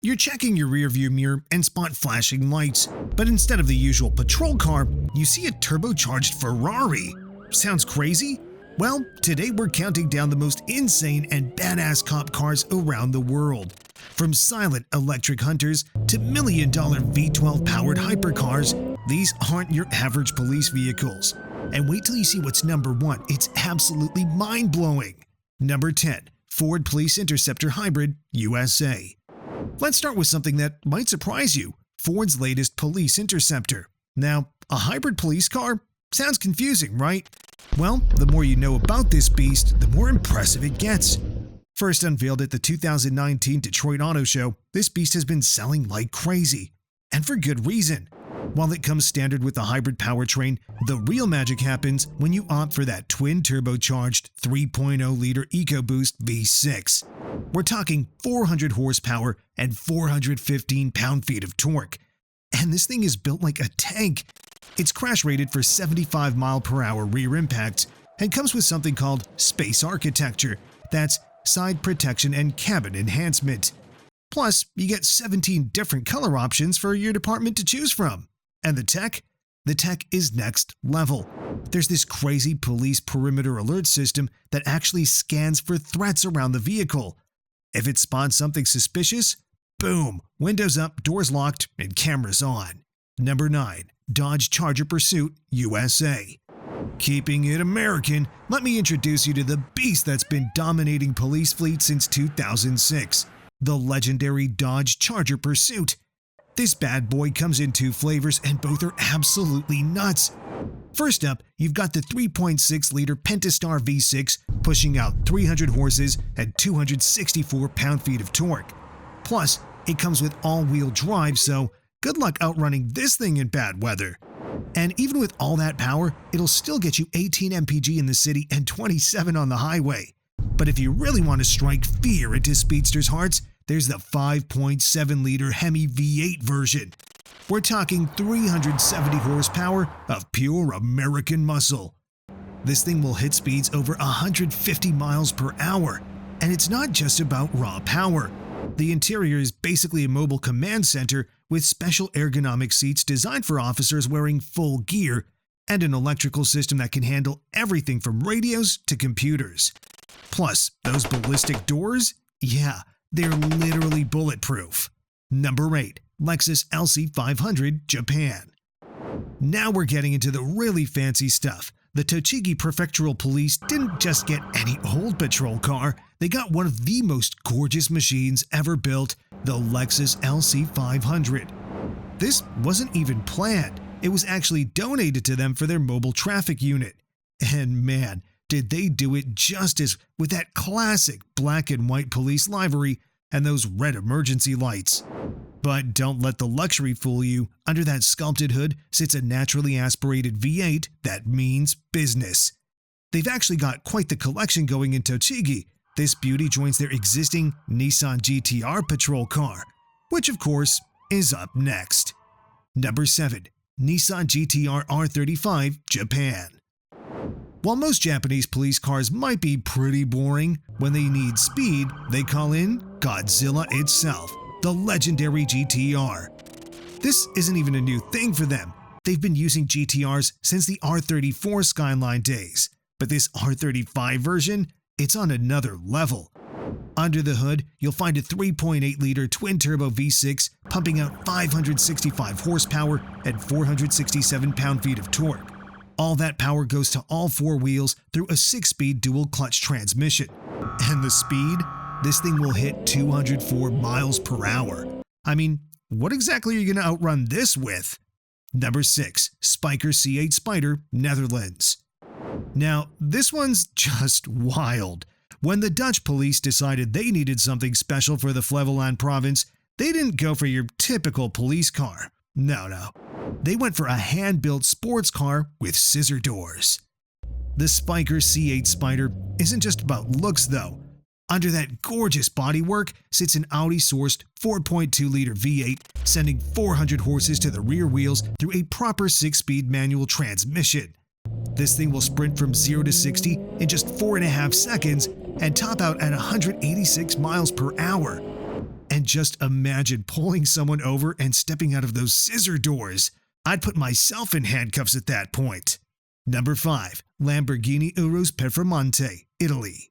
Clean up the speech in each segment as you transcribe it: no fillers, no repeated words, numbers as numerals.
You're checking your rearview mirror and spot flashing lights, but instead of the usual patrol car, you see a turbocharged Ferrari. Sounds crazy? Well, today we're counting down the most insane and badass cop cars around the world. From silent electric hunters to million-dollar V12-powered hypercars, these aren't your average police vehicles. And wait till you see what's number 1, it's absolutely mind-blowing. Number 10. Ford Police Interceptor Hybrid, USA. Let's start with something that might surprise you, Ford's latest police interceptor. Now, a hybrid police car? Sounds confusing, right? Well, the more you know about this beast, the more impressive it gets. First unveiled at the 2019 Detroit Auto Show, this beast has been selling like crazy. And for good reason. While it comes standard with the hybrid powertrain, the real magic happens when you opt for that twin-turbocharged 3.0-liter EcoBoost V6. We're talking 400 horsepower and 415 pound-feet of torque. And this thing is built like a tank. It's crash-rated for 75 mile-per-hour rear impacts and comes with something called space architecture. That's side protection and cabin enhancement. Plus, you get 17 different color options for your department to choose from. And the tech? The tech is next level. There's this crazy police perimeter alert system that actually scans for threats around the vehicle. If it spots something suspicious, boom, windows up, doors locked, and cameras on. Number 9. Dodge Charger Pursuit, USA. Keeping it American, let me introduce you to the beast that's been dominating police fleets since 2006, the legendary Dodge Charger Pursuit. This bad boy comes in 2 flavors and both are absolutely nuts. First up, you've got the 3.6-liter Pentastar V6 pushing out 300 horses and 264 pound-feet of torque. Plus, it comes with all-wheel drive, so good luck outrunning this thing in bad weather. And even with all that power, it'll still get you 18 mpg in the city and 27 on the highway. But if you really want to strike fear into speedsters' hearts, there's the 5.7-liter Hemi V8 version. We're talking 370 horsepower of pure American muscle. This thing will hit speeds over 150 miles per hour. And it's not just about raw power. The interior is basically a mobile command center with special ergonomic seats designed for officers wearing full gear and an electrical system that can handle everything from radios to computers. Plus, those ballistic doors? Yeah, they're literally bulletproof. Number 8. Lexus LC500, Japan. Now we're getting into the really fancy stuff. The Tochigi Prefectural Police didn't just get any old patrol car, they got one of the most gorgeous machines ever built, the Lexus LC500. This wasn't even planned, it was actually donated to them for their mobile traffic unit. And man, did they do it justice with that classic black and white police livery and those red emergency lights. But don't let the luxury fool you. Under that sculpted hood sits a naturally aspirated V8 that means business. They've actually got quite the collection going in Tochigi. This beauty joins their existing Nissan GT-R patrol car, which of course is up next. Number 7. Nissan GT-R R35, Japan. While most Japanese police cars might be pretty boring, when they need speed, they call in Godzilla itself, the legendary GT-R. This isn't even a new thing for them. They've been using GT-Rs since the R34 Skyline days. But this R35 version, it's on another level. Under the hood, you'll find a 3.8-liter twin-turbo V6 pumping out 565 horsepower and 467 pound-feet of torque. All that power goes to all 4 wheels through a 6-speed dual-clutch transmission. And the speed? This thing will hit 204 miles per hour. I mean, what exactly are you going to outrun this with? Number 6. Spyker C8 Spider, Netherlands. Now, this one's just wild. When the Dutch police decided they needed something special for the Flevoland province, they didn't go for your typical police car. No. They went for a hand-built sports car with scissor doors. The Spyker C8 Spider isn't just about looks though. Under that gorgeous bodywork sits an Audi-sourced 4.2-liter V8, sending 400 horses to the rear wheels through a proper 6-speed manual transmission. This thing will sprint from 0 to 60 in just 4.5 seconds and top out at 186 miles per hour. And just imagine pulling someone over and stepping out of those scissor doors. I'd put myself in handcuffs at that point. Number 5. Lamborghini Urus Performante, Italy.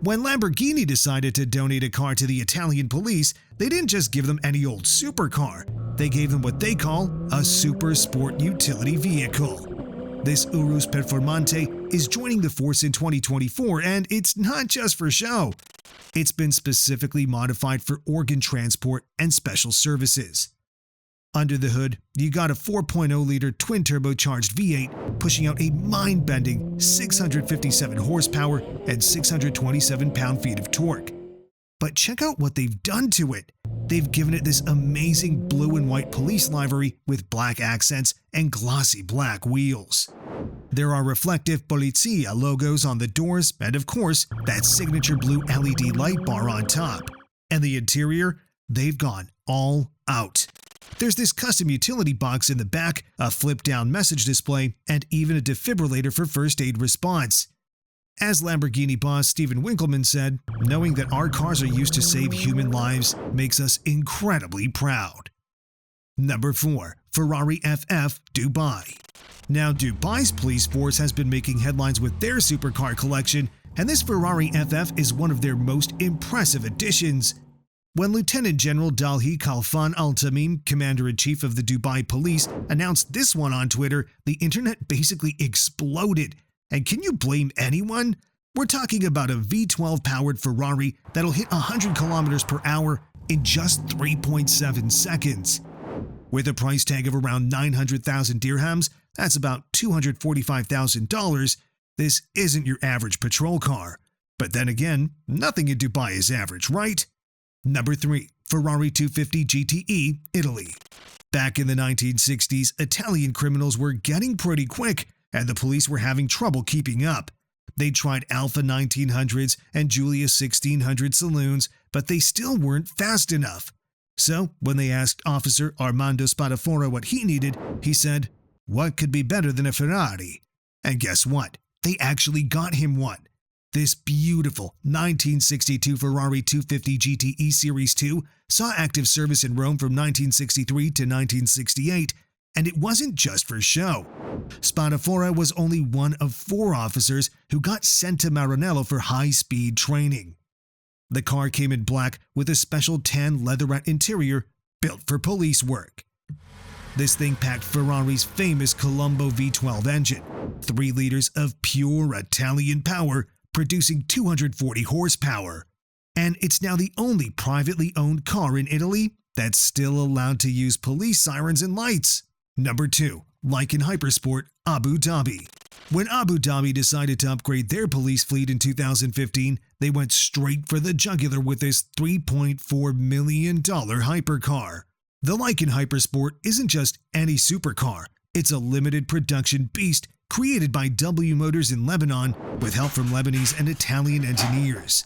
When Lamborghini decided to donate a car to the Italian police, they didn't just give them any old supercar. They gave them what they call a super sport utility vehicle. This Urus Performante is joining the force in 2024, and it's not just for show. It's been specifically modified for organ transport and special services. Under the hood, you got a 4.0-liter twin-turbocharged V8 pushing out a mind-bending 657 horsepower and 627 pound-feet of torque. But check out what they've done to it. They've given it this amazing blue and white police livery with black accents and glossy black wheels. There are reflective Polizia logos on the doors and, of course, that signature blue LED light bar on top. And the interior? They've gone all out. There's this custom utility box in the back, a flip-down message display, and even a defibrillator for first aid response. As Lamborghini boss Steven Winkleman said, knowing that our cars are used to save human lives makes us incredibly proud. Number 4. Ferrari FF Dubai. Now, Dubai's police force has been making headlines with their supercar collection, and this Ferrari FF is one of their most impressive additions. When Lieutenant General Dalhi Khalfan Al-Tamim, Commander-in-Chief of the Dubai Police, announced this one on Twitter, the internet basically exploded. And can you blame anyone? We're talking about a V12-powered Ferrari that'll hit 100 kilometers per hour in just 3.7 seconds. With a price tag of around 900,000 dirhams, that's about $245,000, this isn't your average patrol car. But then again, nothing in Dubai is average, right? Number 3. Ferrari 250 GTE, Italy. Back in the 1960s, Italian criminals were getting pretty quick, and the police were having trouble keeping up. They tried Alfa 1900s and Giulia 1600 saloons, but they still weren't fast enough. So, when they asked Officer Armando Spadafora what he needed, he said, "What could be better than a Ferrari?" And guess what? They actually got him one. This beautiful 1962 Ferrari 250 GTE Series 2 saw active service in Rome from 1963 to 1968, and it wasn't just for show. Spadafora was only one of 4 officers who got sent to Maranello for high-speed training. The car came in black with a special tan leatherette interior built for police work. This thing packed Ferrari's famous Colombo V12 engine, 3 liters of pure Italian power, producing 240 horsepower. And it's now the only privately owned car in Italy that's still allowed to use police sirens and lights. Number 2. Lykan Hypersport, Abu Dhabi. When Abu Dhabi decided to upgrade their police fleet in 2015, they went straight for the jugular with this $3.4 million hypercar. The Lykan Hypersport isn't just any supercar, it's a limited production beast created by W Motors in Lebanon with help from Lebanese and Italian engineers.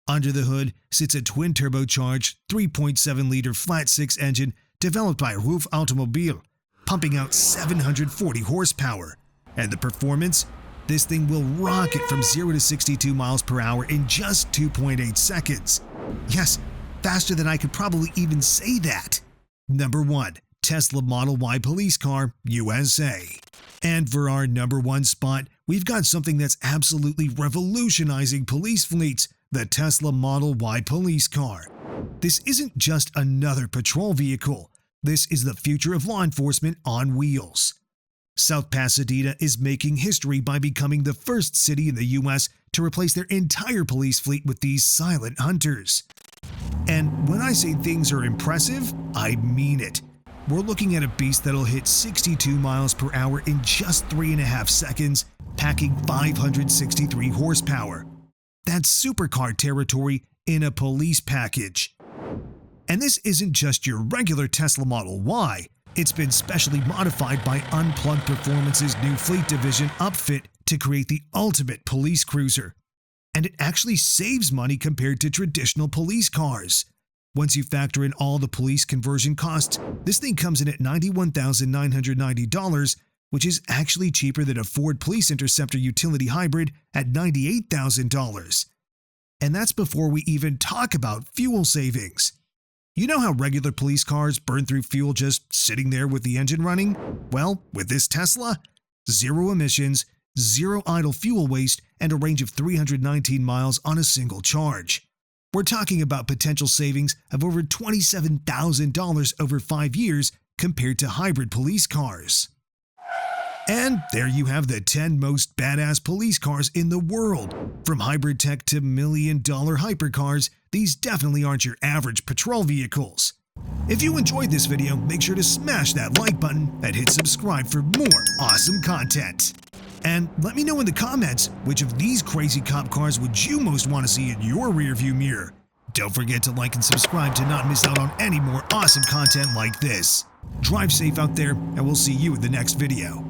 Under the hood sits a twin-turbocharged 3.7-liter flat-six engine developed by Ruf Automobile, pumping out 740 horsepower. And the performance? This thing will rocket from 0 to 62 miles per hour in just 2.8 seconds. Yes, faster than I could probably even say that. Number 1. Tesla Model Y Police Car, USA. And for our number 1 spot, we've got something that's absolutely revolutionizing police fleets, the Tesla Model Y Police Car. This isn't just another patrol vehicle. This is the future of law enforcement on wheels. South Pasadena is making history by becoming the first city in the U.S. to replace their entire police fleet with these silent hunters. And when I say things are impressive, I mean it. We're looking at a beast that'll hit 62 miles per hour in just 3.5 seconds, packing 563 horsepower. That's supercar territory in a police package. And this isn't just your regular Tesla Model Y. It's been specially modified by Unplugged Performance's new fleet division Upfit to create the ultimate police cruiser. And it actually saves money compared to traditional police cars. Once you factor in all the police conversion costs, this thing comes in at $91,990, which is actually cheaper than a Ford Police Interceptor Utility Hybrid at $98,000. And that's before we even talk about fuel savings. You know how regular police cars burn through fuel just sitting there with the engine running? Well, with this Tesla, zero emissions, zero idle fuel waste, and a range of 319 miles on a single charge. We're talking about potential savings of over $27,000 over 5 years compared to hybrid police cars. And there you have the 10 most badass police cars in the world. From hybrid tech to million-dollar hypercars, these definitely aren't your average patrol vehicles. If you enjoyed this video, make sure to smash that like button and hit subscribe for more awesome content. And let me know in the comments, which of these crazy cop cars would you most want to see in your rearview mirror? Don't forget to like and subscribe to not miss out on any more awesome content like this. Drive safe out there, and we'll see you in the next video.